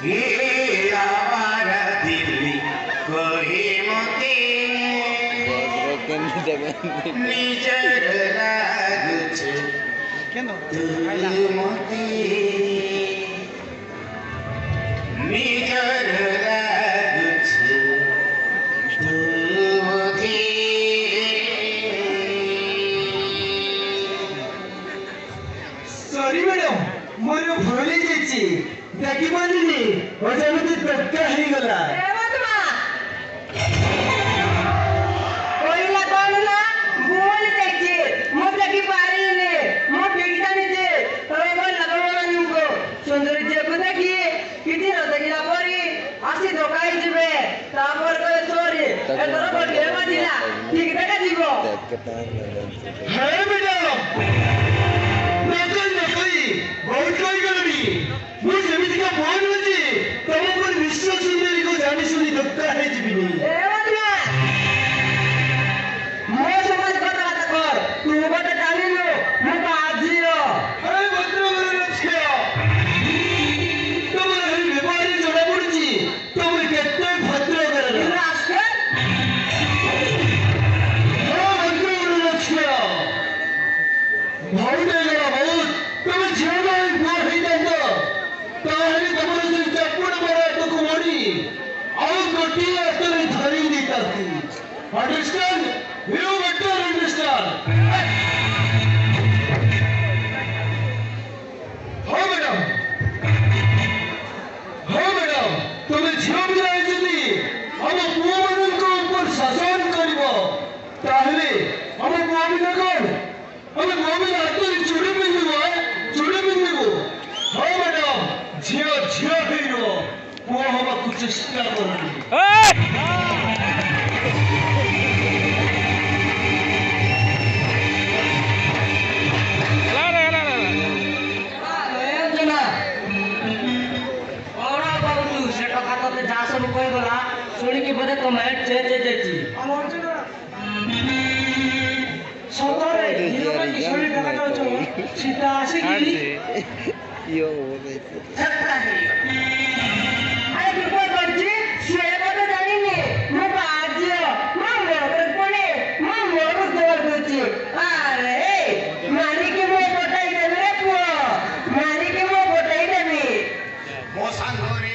ये आवारा दिल्ली कोई मोती निजर लागुछे तू मोती निजर लागुछे तू मोती सॉरी मैडम मोर भूल जाइए देखी पारिनी अचानक धक्का हो गला है मैडम नकल नकली बहुत कोई गलती मुझे समिति का फोन होती तुम पर विश्वास सुंदरी को जाने सुनी धक्का है जीविनी Understand? You better understand. हाँ मैडम, हाँ मैडम, तुम्हें झील भी आई चली, हम पुआ मनन को ऊपर शासन करिबो, ताहले हम पुआ बिना कौन, हम पुआ बिना तो चूड़ी बिंदु, हाँ मैडम, झील हीरो, पुआ हम कुछ चेष्टा करेंगे। ଶୁଣିକି ବୋଧେ ତୋ ମାଇଣ୍ଡ ଚେଞ୍ଜ ହେଇଯାଇଛି ସତରେ ହିରୋ କିଶୋରୀ ଦେଖା ଯାଉଛ ସୀତା ଆସିକି ଆରେ ବିପଦ କରିଛି ସେ ବୋଧେ ଜାଣିନି ମୁଁ ବାଜ୍ୟ ମୁଁ ମୋର ପୁଣି ମୁଁ ମୋର ଦେବାର କରୁଛି ଆରେ ମାରିକି ମୁଁ ପଟାଇ ଦେବି ରେ ପୁଅ ମାରିକି ମୁଁ ପଟାଇ ଦେବି ମୋ ସାଙ୍ଗରେ